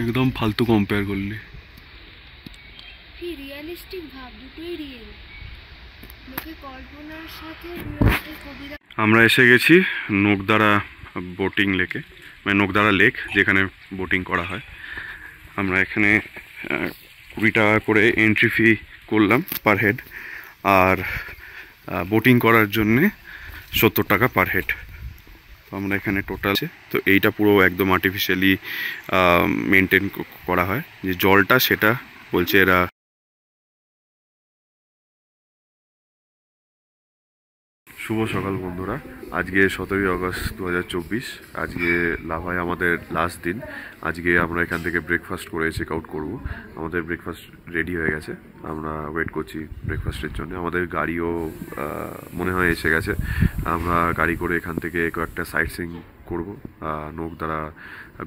একদম ফালতু কম্পেয়ার করলি। আমরা এসে গেছি নোকদারা বোটিং লেকে, মানে নোকদারা লেক, যেখানে বোটিং করা হয়। আমরা এখানে 20 টাকা করে এন্ট্রি ফি করলাম পার হেড, আর বোটিং করার জন্যে 70 টাকা পার হেড। তো আমরা এখানে টোটাল আছে। তো এইটা পুরো একদম আর্টিফিশিয়ালি মেনটেন করা হয়, যে জলটা সেটা বলছে এরা। শুভ সকাল বন্ধুরা, আজকে 17ই আগস্ট 2024। আজকে লাভায় আমাদের লাস্ট দিন। আজকে আমরা এখান থেকে ব্রেকফাস্ট করে চেক আউট করবো। আমাদের ব্রেকফাস্ট রেডি হয়ে গেছে, আমরা ওয়েট করছি ব্রেকফাস্টের জন্য। আমাদের গাড়িও মনে হয় এসে গেছে। আমরা গাড়ি করে এখান থেকে কয়েকটা সাইট সিইং করবো, নোকদারা,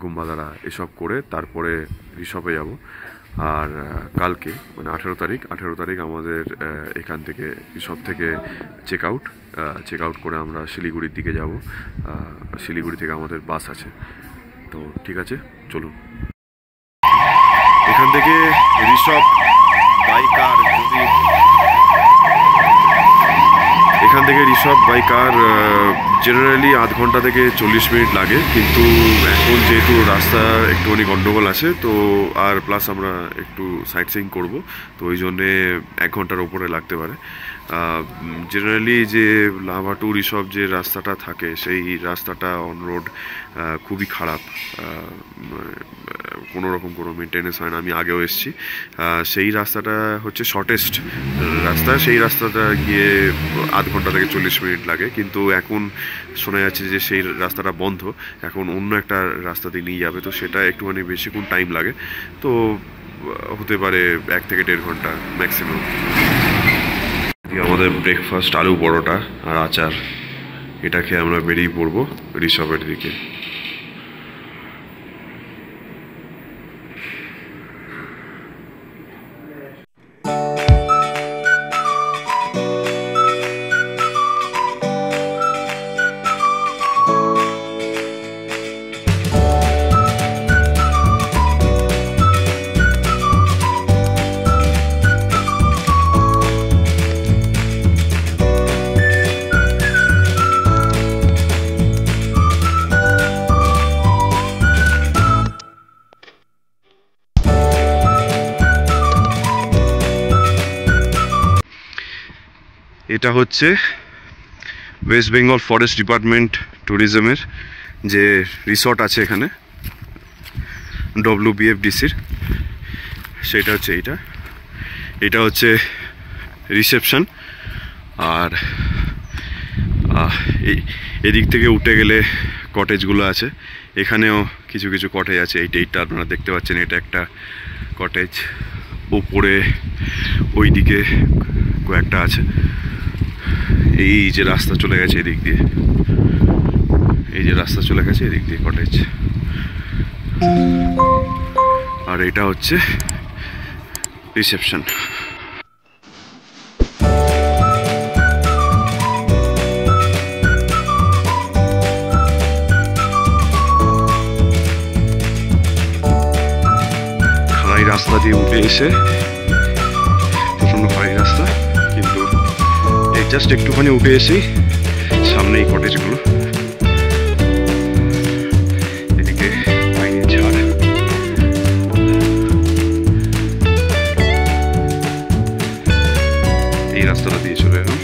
গুম্বাদারা এসব করে তারপরে ঋষভে যাব। আর কালকে মানে 18 তারিখ আমাদের এখান থেকে ঋষভ থেকে চেক আউট করে আমরা শিলিগুড়ির দিকে যাব। শিলিগুড়ি থেকে আমাদের বাস আছে। তো ঠিক আছে, চলুন। এখান থেকে ঋষভ বাই কার জেনারেলি আধ ঘন্টা থেকে 40 মিনিট লাগে, কিন্তু এখন যেহেতু রাস্তা একটুখানি গন্ডগোল আছে, তো আর প্লাস আমরা একটু সাইট সিইং করবো, তো ওই জন্যে 1 ঘন্টার ওপরে লাগতে পারে। জেনারেলি যে লাভা টু ঋষভ যে রাস্তাটা থাকে, সেই রাস্তাটা অন রোড খুবই খারাপ, কোনো রকম কোনো মেনটেনেন্স হয় না। আমি আগেও এসেছি। সেই রাস্তাটা হচ্ছে শর্টেস্ট রাস্তা, সেই রাস্তাটা গিয়ে আধ ঘন্টা থেকে 40 মিনিট লাগে, কিন্তু এখন শোনা যাচ্ছে যে সেই রাস্তাটা বন্ধ, এখন অন্য একটা রাস্তা দিয়ে নিয়ে যাবে, তো সেটা একটুখানি বেশিক্ষণ টাইম লাগে। তো হতে পারে 1 থেকে 1.5 ঘন্টা ম্যাক্সিমাম। আমাদের ব্রেকফাস্ট আলু পরোটা আর আচার, এটা খেয়ে আমরা বেরিয়ে পড়বো ঋষভের দিকে। এটা হচ্ছে ওয়েস্ট বেঙ্গল ফরেস্ট ডিপার্টমেন্ট ট্যুরিজমের যে রিসর্ট আছে এখানে, WBFDCর, সেটা হচ্ছে এটা হচ্ছে রিসেপশন। আর এদিক থেকে উঠে গেলে কটেজগুলো আছে, এখানেও কিছু কিছু কটেজ আছে। এইটা আপনারা দেখতে পাচ্ছেন, এটা একটা কটেজ। ওপরে ওইদিকে কয়েকটা আছে। এই যে রাস্তা চলে গেছে এদিক দিয়ে, এদিক দিয়ে কটেজ। আর এটা হচ্ছে রিসেপশন। খাড়াই রাস্তা দিয়ে উঠে এসে, প্রচন্ড খাড়াই রাস্তা, কিন্তু জাস্ট একটুখানি উঠে এসেই সামনে এই কটেজগুলো। এদিকে পাইনের ঝাড়। এই রাস্তাটা দিয়ে চলে এলাম।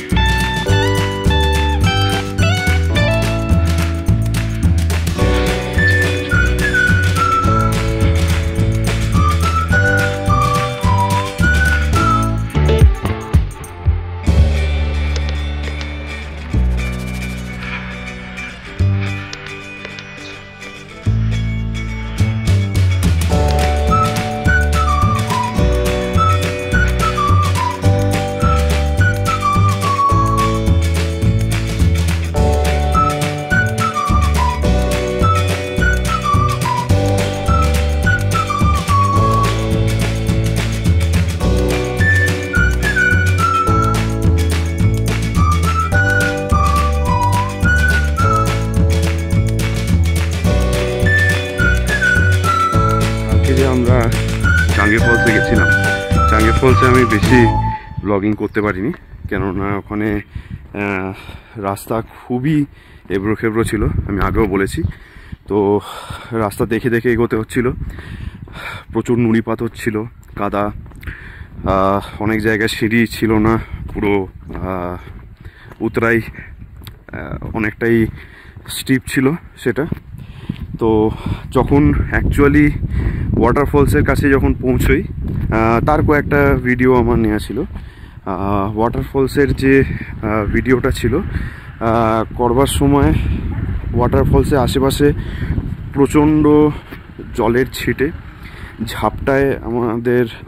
আমরা চাঙ্গে ফলসে গেছিলাম। চাঙ্গে ফলসে আমি বেশি ব্লগিং করতে পারিনি, কেননা ওখানে রাস্তা খুবই এবড়ো খেবড়ো ছিল, আমি আগেও বলেছি। তো রাস্তা দেখে দেখে এগোতে হচ্ছিল, প্রচুর নুড়ি পাথর ছিল, কাদা, অনেক জায়গায় সিঁড়ি ছিল না, পুরো উতরাই অনেকটাই স্টিপ ছিল সেটা। তো যখন অ্যাকচুয়ালি ওয়াটারফলসের কাছে যখন পৌঁছই, তার কয়েকটা ভিডিও আমার নেওয়া ছিল। ওয়াটারফলসের যে ভিডিওটা ছিল করবার সময়, ওয়াটারফলসের আশেপাশে প্রচণ্ড জলের ছিটে ঝাপটায়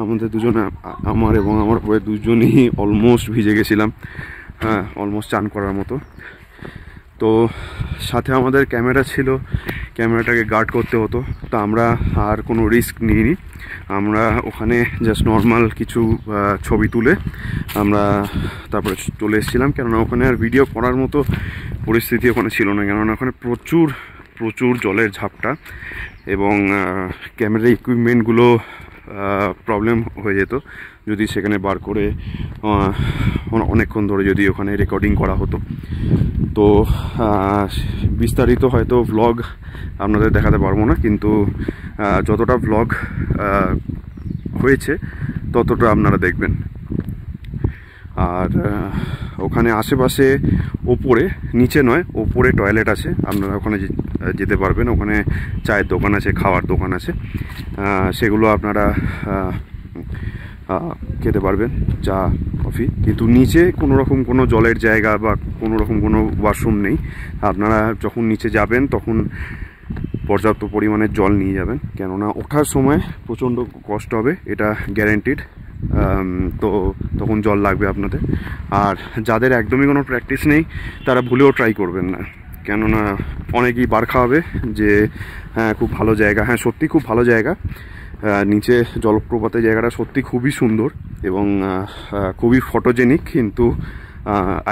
আমাদের দুজনে, আমার এবং আমার বউয়ের দুজনেই অলমোস্ট ভিজে গেছিলাম, হ্যাঁ, অলমোস্ট চান করার মতো। তো সাথে আমাদের ক্যামেরা ছিল, ক্যামেরাটাকে গার্ড করতে হতো। তো আমরা আর কোনো রিস্ক নিইনি, আমরা ওখানে জাস্ট নর্মাল কিছু ছবি তুলে আমরা তারপরে চলে এসেছিলাম, কেননা ওখানে আর ভিডিও করার মতো পরিস্থিতি ওখানে ছিল না, কেননা ওখানে প্রচুর প্রচুর জলের ঝাপটা এবং ক্যামেরা ইকুইপমেন্টগুলো প্রবলেম হয়ে যেত যদি সেখানে বার করে অনেকক্ষণ ধরে যদি ওখানে রেকর্ডিং করা হতো। তো বিস্তারিত হয়তো ভ্লগ আপনাদের দেখাতে পারবো না, কিন্তু যতটা ভ্লগ হয়েছে ততটা আপনারা দেখবেন। আর ওখানে আশেপাশে ওপরে, নিচে নয়, ওপরে টয়লেট আছে, আপনারা ওখানে যেতে পারবেন। ওখানে চায়ের দোকান আছে, খাওয়ার দোকান আছে, সেগুলো আপনারা খেতে পারবেন, চা কফি। কিন্তু নিচে কোনো রকম কোনো জলের জায়গা বা কোনো রকম কোনো ওয়াশরুম নেই। আপনারা যখন নিচে যাবেন তখন পর্যাপ্ত পরিমাণে জল নিয়ে যাবেন, কেননা ওঠার সময় প্রচণ্ড কষ্ট হবে, এটা গ্যারেন্টিড। তো তখন জল লাগবে আপনাদের। আর যাদের একদমই কোনো প্র্যাকটিস নেই তারা ভুলেও ট্রাই করবেন না, কেননা অনেকেই বার খাওয়াবে যে হ্যাঁ খুব ভালো জায়গা। হ্যাঁ, সত্যি খুব ভালো জায়গা, নিচে জলপ্রপাতের জায়গাটা সত্যি খুবই সুন্দর এবং খুবই ফটোজেনিক। কিন্তু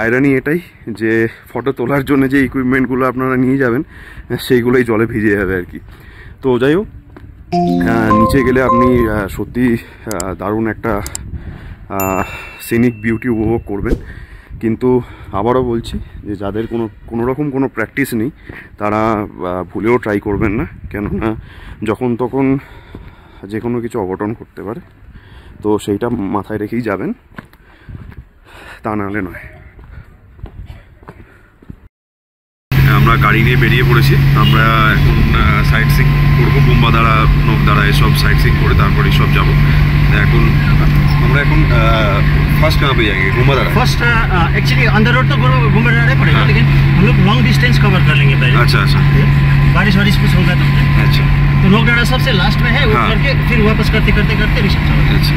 আয়রনি এটাই যে ফটো তোলার জন্য যে ইকুইপমেন্টগুলো আপনারা নিয়ে যাবেন সেইগুলোই জলে ভিজে যাবে আর কি। তো যাই হোক, নিচে গেলে আপনি সত্যি দারুণ একটা সিনিক বিউটি উপভোগ করবেন। কিন্তু আবারও বলছি যে যাদের কোনো রকম কোনো প্র্যাকটিস নেই তারা ভুলেও ট্রাই করবেন না, কেননা যখন তখন যে কোনো কিছু অঘটন করতে পারে। তো সেইটা মাথায় রেখেই যাবেন, তা নাহলে নয়। আমরা গাড়ি নিয়ে বেরিয়ে পড়েছি, আমরা এখন সাইট সিং করবো, বোম্বাদারা, নোকদারা এসব সাইট সিং করে তারপরে সব যাবো। আমরা এখন फर्स्ट कहाँ पे जाएंगे? Gumbadara. First actually on the road तो गुम्बादारा पड़ेगा, लेकिन हम लोग लॉन्ग डिस्टेंस कवर कर लेंगे पहले। अच्छा अच्छा, बारिश वारिश कुछ होगा तो। अच्छा, तो नोकडाड़ा सबसे लास्ट में है, वो करके फिर वापस करते करते करते ऋषभ। अच्छा,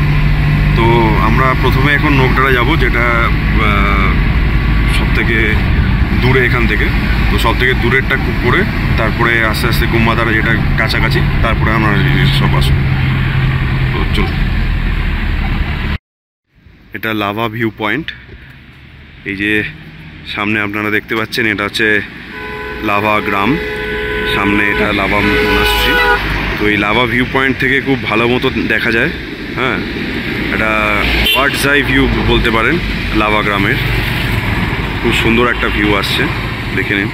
তো আমরা প্রথমে এখন নোকদারা যাব, যেটা সবথেকে দূরে এখান থেকে। তো সবথেকে দূরেরটা করে তারপরে আস্তে আস্তে গুম্বাদারা, যেটা কাছাকাছি, তারপরে আমরা সব আসবো। তো চলো, এটা লাভা ভিউ পয়েন্ট। এই যে সামনে আপনারা দেখতে পাচ্ছেন, এটা হচ্ছে লাভা গ্রাম, সামনে এটা লাভা মনাস্ট্রি। তো এই লাভা ভিউ পয়েন্ট থেকে খুব ভালো মতো দেখা যায়, হ্যাঁ, এটা বার্ডস আই ভিউ বলতে পারেন লাভা গ্রামের। খুব সুন্দর একটা ভিউ আসছে, দেখে নিন।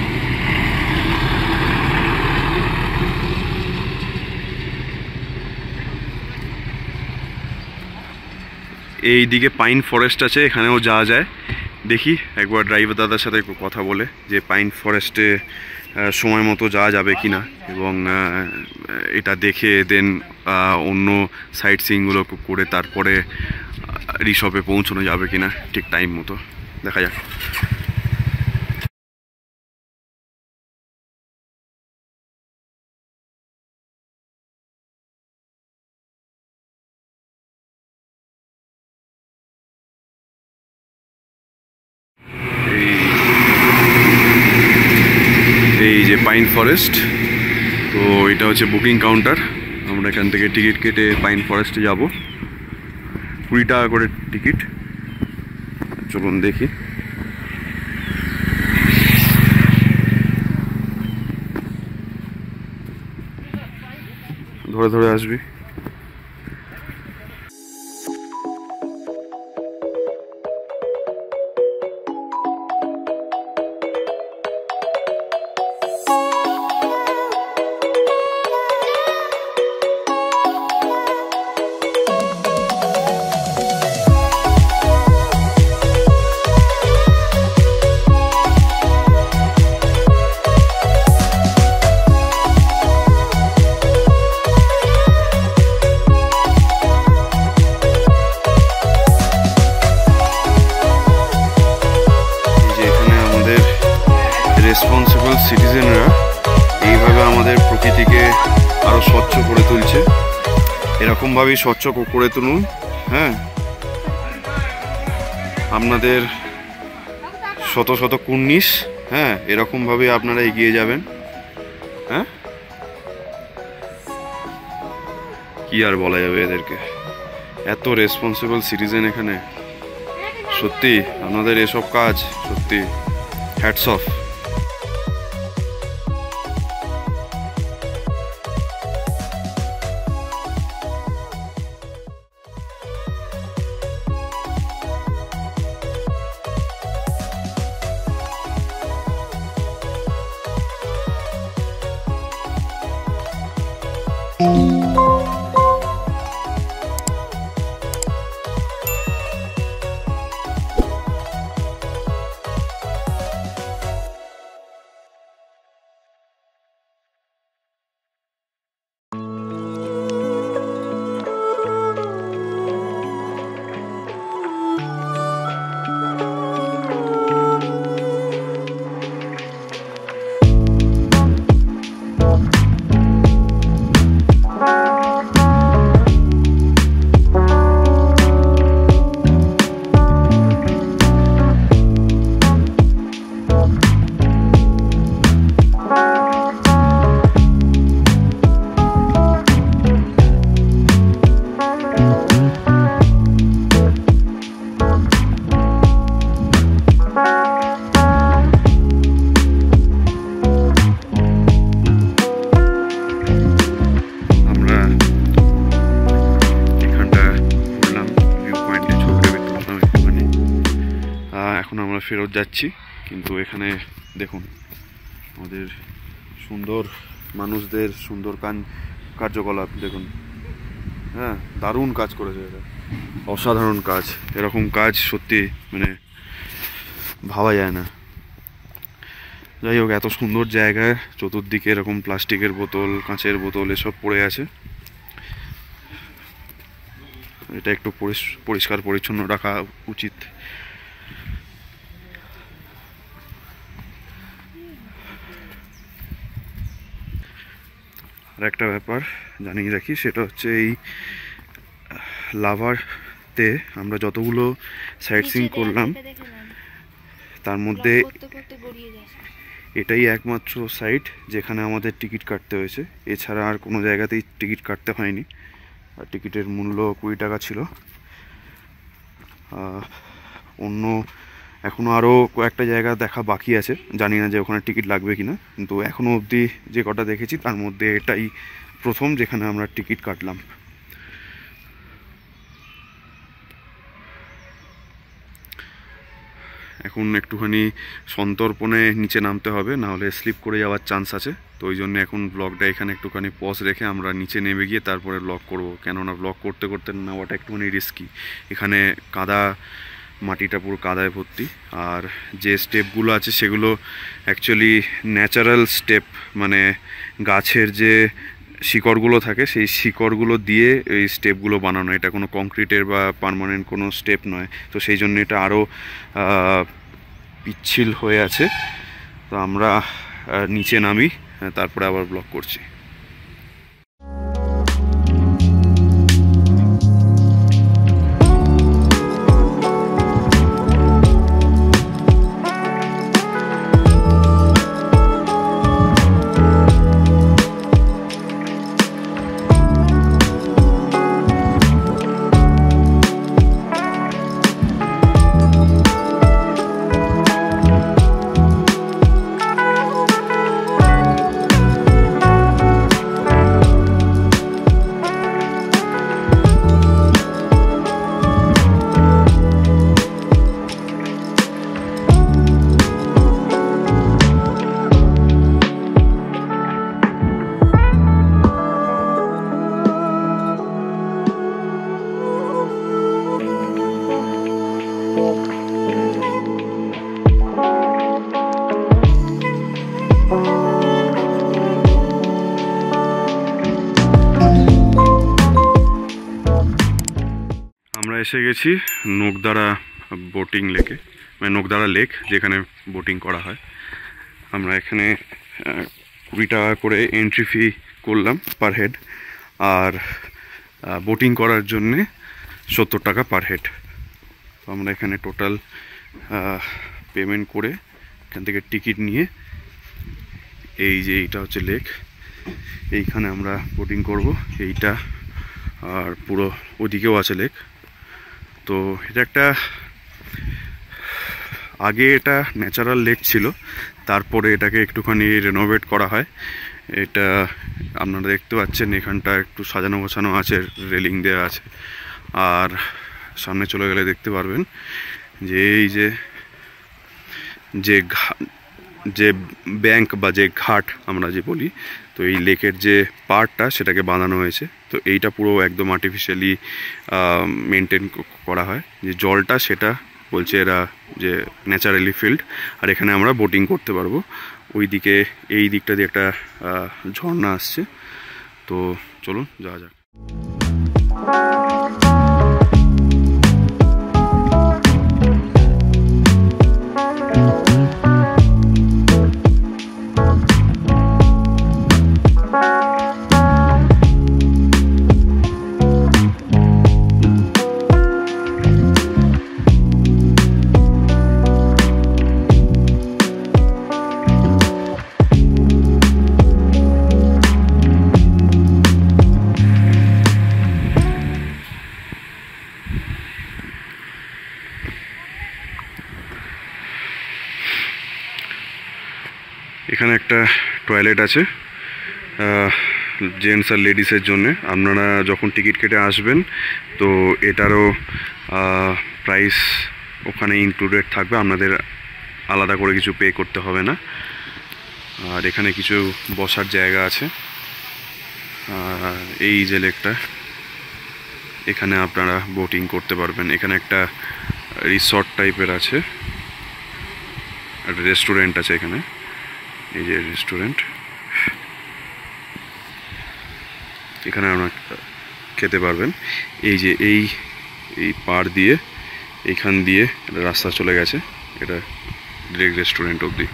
এই দিকে পাইন ফরেস্ট আছে, এখানেও যাওয়া যায়। দেখি একবার ড্রাইভার দাদার সাথে একটু কথা বলে যে পাইন ফরেস্টে সময় মতো যাওয়া যাবে কি না, এবং এটা দেখে দেন অন্য সাইট সিইংগুলো করে তারপরে রিসর্টে পৌঁছানো যাবে কি না ঠিক টাইম মতো, দেখা যাক। এই যে পাইন ফরেস্ট, তো এটা হচ্ছে বুকিং কাউন্টার। আমরা এখান থেকে টিকিট কেটে পাইন ফরেস্টে যাব, 20 টাকা করে টিকিট। চলুন দেখি। ধরে ধরে আসবি। আরও স্বচ্ছ করে তুলছে। এরকমভাবেই স্বচ্ছ করে তুলুন। হ্যাঁ, আপনাদের শত শত কুর্নিশ, হ্যাঁ, এরকমভাবে আপনারা এগিয়ে যাবেন। হ্যাঁ, কি আর বলা যাবে এদেরকে, এত রেসপন্সিবল সিটিজেন এখানে। সত্যি আপনাদের এসব কাজ সত্যি হ্যাটস অফ। ফেরত যাচ্ছি, কিন্তু এখানে দেখুন আমাদের সুন্দর মানুষদের সুন্দর কার্যকলাপ দেখুন। হ্যাঁ, দারুণ কাজ করেছে এরা, অসাধারণ কাজ। এরকম কাজ সত্যি মানে ভাবা যায় না। যাই হোক, এত সুন্দর জায়গায় চতুর্দিকে এরকম প্লাস্টিকের বোতল, কাঁচের বোতল এসব পড়ে আছে। এটা একটু পরিষ্কার পরিচ্ছন্ন রাখা উচিত। আর একটা ব্যাপার জানিয়ে রাখি, সেটা হচ্ছে এই লাভাতে আমরা যতগুলো সাইট সিইং করলাম তার মধ্যে এটাই একমাত্র সাইট যেখানে আমাদের টিকিট কাটতে হয়েছে। এছাড়া আর কোনো জায়গাতেই টিকিট কাটতে হয়নি। আর টিকিটের মূল্য 20 টাকা ছিল। অন্য এখনও আরও কয়েকটা জায়গা দেখা বাকি আছে, জানি না যে ওখানে টিকিট লাগবে কিনা, কিন্তু এখনও অবধি যে কটা দেখেছি তার মধ্যে এটাই প্রথম যেখানে আমরা টিকিট কাটলাম। এখন একটুখানি সন্তর্পণে নিচে নামতে হবে, নাহলে স্লিপ করে যাওয়ার চান্স আছে। তো ওই জন্য এখন ব্লগটা এখানে একটুখানি পজ রেখে আমরা নিচে নেমে গিয়ে তারপরে ব্লগ করব, কেননা ব্লগ করতে করতে নেওয়াটা একটুখানি রিস্কি। এখানে কাদা, মাটিটা পুরো কাদায় ভর্তি। আর যে স্টেপগুলো আছে সেগুলো অ্যাকচুয়ালি ন্যাচারাল স্টেপ, মানে গাছের যে শিকড়গুলো থাকে সেই শিকড়গুলো দিয়ে এই স্টেপগুলো বানানো। এটা কোনো কংক্রিটের বা পার্মানেন্ট কোনো স্টেপ নয়। তো সেই জন্য এটা আরও পিচ্ছিল হয়ে আছে। তো আমরা নিচে নামি, তারপরে আবার ব্লগ করছি। এসে গেছি নোকদারা বোটিং লেকে, মানে নোকদারা লেক, যেখানে বোটিং করা হয়। আমরা এখানে 20 টাকা করে এন্ট্রি ফি করলাম পার হেড, আর বোটিং করার জন্যে 70 টাকা পার হেড। তো আমরা এখানে টোটাল পেমেন্ট করে এখান থেকে টিকিট নিয়ে, এই যে এইটা হচ্ছে লেক, এইখানে আমরা বোটিং করব, এইটা আর পুরো ওদিকেও আছে লেক। তো এটা একটা, আগে এটা ন্যাচারাল লেক ছিল, তারপরে এটাকে একটুখানি রেনোভেট করা হয়। এটা আপনারা দেখতে পাচ্ছেন এখানটা একটু সাজানো গোছানো আছে, রেলিং দেওয়া আছে। আর সামনে চলে গেলে দেখতে পারবেন যে এই যে ব্যাংক বা যে ঘাট আমরা যে বলি, তো এই লেকের যে পাড়টা সেটাকে বাঁধানো হয়েছে। তো এইটা পুরো একদম আর্টিফিশিয়ালি মেনটেন করা হয়, যে জলটা সেটা বলছে এরা যে ন্যাচারালি ফিল্ড। আর এখানে আমরা বোটিং করতে পারবো। ওই দিকে, এই দিকটা দিয়ে একটা ঝর্ণা আসছে। তো চলুন যাওয়া যাক। এখানে একটা টয়লেট আছে জেন্টস আর লেডিসের জন্য। আপনারা যখন টিকিট কেটে আসবেন তো এটারও প্রাইস ওখানে ইনক্লুডেড থাকবে, আপনাদের আলাদা করে কিছু পে করতে হবে না। আর এখানে কিছু বসার জায়গা আছে। আর এই যে লেকটা, এখানে আপনারা বোটিং করতে পারবেন। এখানে একটা রিসর্ট টাইপের আছে, একটা রেস্টুরেন্ট আছে এখানে, এই যে রেস্টুরেন্ট, এখানে আপনারা খেতে পারবেন। এই যে এই পাড় দিয়ে, এইখান দিয়ে একটা রাস্তা চলে গেছে, এটা ডিরেক্ট রেস্টুরেন্ট অবধি।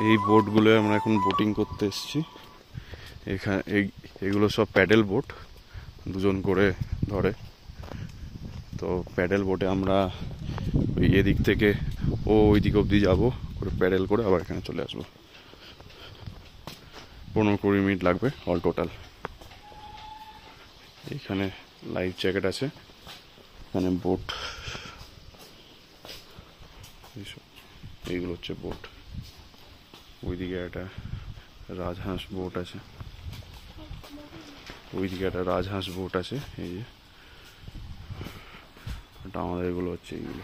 এই বোটগুলো আমরা এখন বোটিং করতে এসেছি। এখানে এগুলো সব প্যাডেল বোট, দুজন করে ধরে। তো প্যাডেল বোটে আমরা ওই এদিক থেকে ওই দিক অবধি যাবো, করে প্যাডেল করে আবার এখানে চলে আসবো। 15-20 মিনিট লাগবে অল টোটাল। এখানে লাইফ জ্যাকেট আছে, এখানে বোট, এইগুলো হচ্ছে বোট। ওইদিকে একটা রাজহাঁস বোট আছে, ওইদিকে একটা রাজহাঁস বোট আছে। এই যে আমাদের এগুলো হচ্ছে এইগুলো,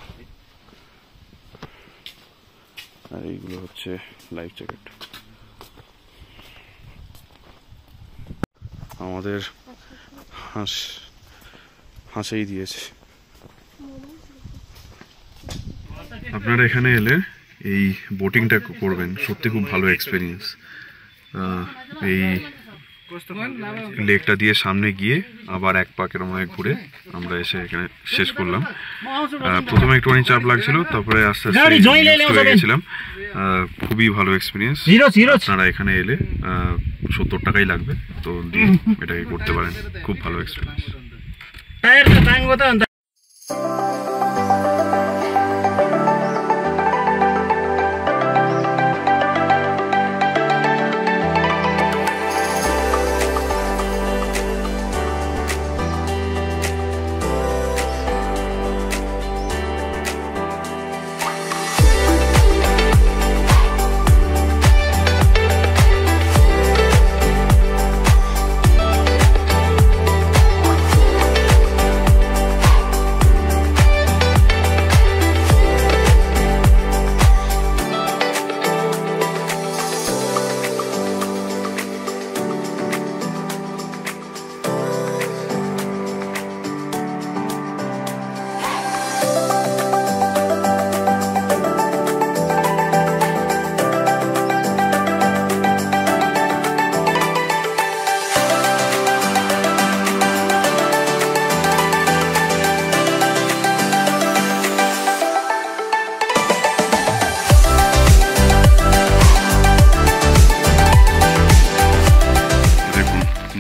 আর এইগুলো হচ্ছে লাইফ জ্যাকেট। আমাদের হাঁসেই দিয়েছে। আপনারা এখানে এলে এই বোটিংটা করবেন, সত্যি খুব ভালো এক্সপিরিয়েন্স। এই লেকটা দিয়ে সামনে গিয়ে আবার এক পাকের মনে ঘুরে আমরা এসে এখানে শেষ করলাম। প্রথমে একটুখানি চাপ লাগছিল, তারপরে আস্তে আস্তে হয়ে গেছিলাম। খুবই ভালো এক্সপিরিয়েন্স। আপনারা এখানে এলে 70 টাকাই লাগবে, তো দিয়ে এটাকে করতে পারেন। খুব ভালো এক্সপিরিয়েন্স।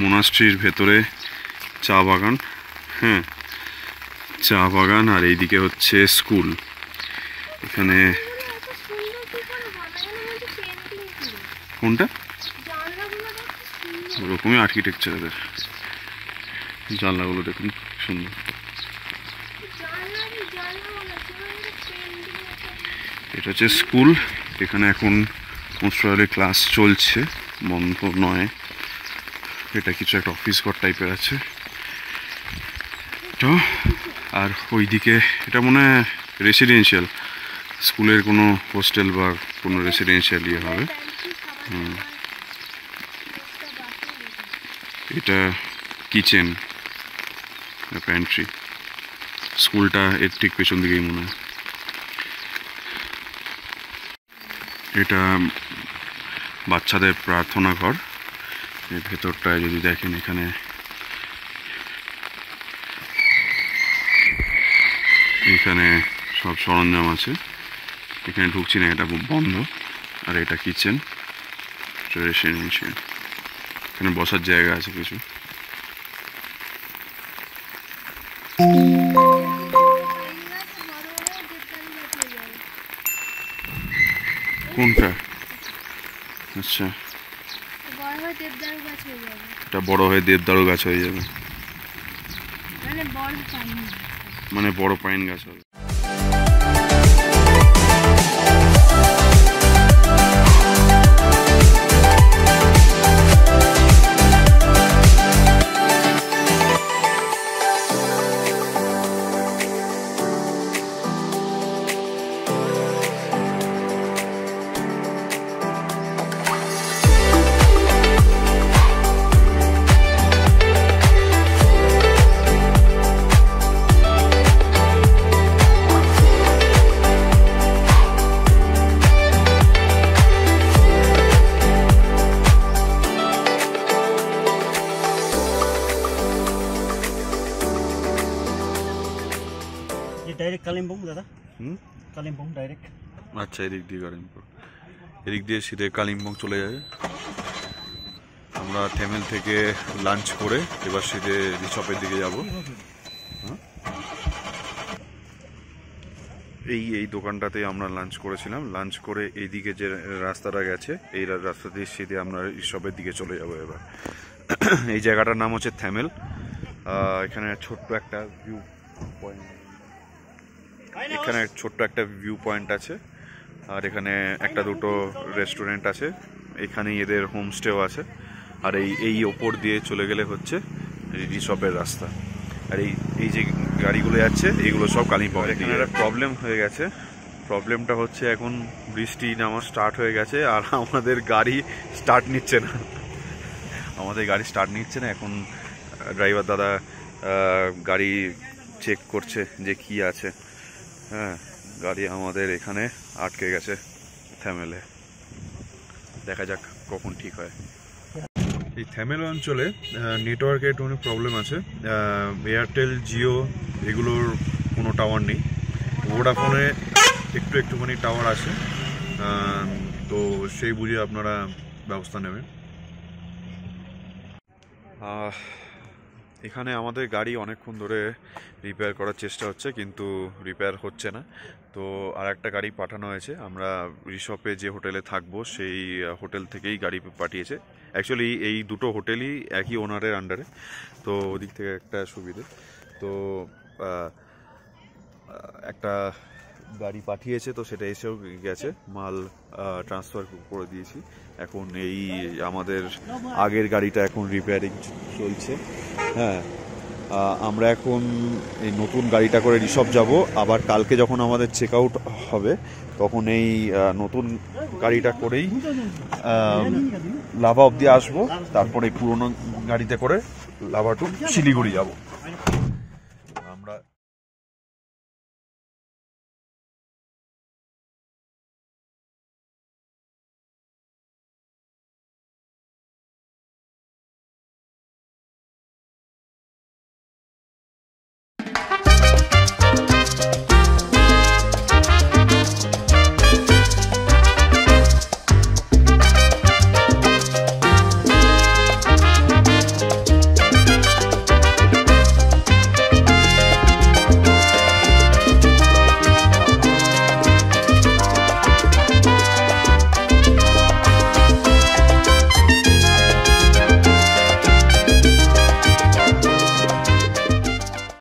মোনাস্ট্রির ভেতরে চা বাগান, হ্যাঁ চা বাগান, আর এইদিকে হচ্ছে স্কুল। এখানে কোনটা ওরকমই আর্কিটেকচার, এদের জানলাগুলো দেখুন সুন্দর। এটা হচ্ছে স্কুল। এখানে এখন মোস্টলি ক্লাস চলছে, বন্ধ নয়। এটা কিছু একটা অফিস ঘর টাইপের আছে তো। আর ওইদিকে এটা মনে হয় রেসিডেন্সিয়াল, স্কুলের কোনো হোস্টেল বা কোনো রেসিডেন্সিয়াল ইয়ে হবে। এটা কিচেন, প্যান্ট্রি। স্কুলটা এর ঠিক পেছন দিকেই মনে হয়। এটা বাচ্চাদের প্রার্থনা ঘর। এই ভেতরটায় যদি দেখেন, এখানে সব সরঞ্জাম আছে। এখানে ঢুকছি না, এটা বন্ধ। আর এটা কিচেন, রেসিডেন্সিয়াল। এখানে বসার জায়গা আছে কিছু। কোনটা? আচ্ছা, এটা বড় হয়ে দেবদারু গাছ হয়ে যাবে, মানে বড় পাইন গাছ হবে। ডাইরেক্ট কালিম্পং দাদা। কালিম্পং ডাইরেক্ট। আচ্ছা, এদিক দিয়ে কালিম্পং, এদিক দিয়ে সিধে কালিম্পং চলে যাবে। আমরা থেমেল থেকে লাঞ্চ করে এবার সিধে রিসপের দিকে যাব। এই দোকানটাতে আমরা লাঞ্চ করেছিলাম। লাঞ্চ করে এইদিকে যে রাস্তাটা গেছে, এই রাস্তা দিয়ে সিধে আমরা রিসপের দিকে চলে যাব এবার। এই জায়গাটার নাম হচ্ছে থেমেল। এখানে ছোট্ট একটা ভিউ পয়েন্ট, ভিউ পয়েন্ট আছে। আর এখানে একটা দুটো রেস্টুরেন্ট আছে। এখানেই এদের হোমস্টেও আছে। আর এই ওপর দিয়ে চলে গেলে হচ্ছে রিসপের রাস্তা। আর এই যে গাড়িগুলো যাচ্ছে, এইগুলো সব কালিম্পং। এখানে একটা প্রবলেম হয়ে গেছে। প্রবলেমটা হচ্ছে এখন বৃষ্টি নামা স্টার্ট হয়ে গেছে, আর আমাদের গাড়ি স্টার্ট নিচ্ছে না। এখন ড্রাইভার দাদা গাড়ি চেক করছে যে কি আছে। হ্যাঁ, গাড়ি আমাদের এখানে আটকে গেছে থেমেলে। দেখা যাক কখন ঠিক হয়। এই থ্যামেল অঞ্চলে নেটওয়ার্কের একটু প্রবলেম আছে। এয়ারটেল, জিও এগুলোর কোনো টাওয়ার নেই। ভোডাফোনে একটুখানি টাওয়ার আছে, তো সেই বুঝে আপনারা ব্যবস্থা নেবেন। এখানে আমাদের গাড়ি অনেকক্ষণ ধরে রিপেয়ার করার চেষ্টা হচ্ছে, কিন্তু রিপেয়ার হচ্ছে না। তো আর একটা গাড়ি পাঠানো হয়েছে। আমরা ঋষভে যে হোটেলে থাকবো সেই হোটেল থেকেই গাড়ি পাঠিয়েছে। অ্যাকচুয়ালি এই দুটো হোটেলই একই ওনারের আন্ডারে, তো ওদিক থেকে একটা সুবিধে। তো একটা গাড়ি পাঠিয়েছে, তো সেটা এসেও গেছে, মাল ট্রান্সফার করে দিয়েছি। এখন এই আমাদের আগের গাড়িটা এখন রিপেয়ারিং চলছে। হ্যাঁ, আমরা এখন এই নতুন গাড়িটা করে ঋষভ যাব। আবার কালকে যখন আমাদের চেক আউট হবে তখন এই নতুন গাড়িটা করেই লাভা অবধি আসবো। তারপরে পুরোনো গাড়িতে করে লাভা টু শিলিগুড়ি যাব আমরা।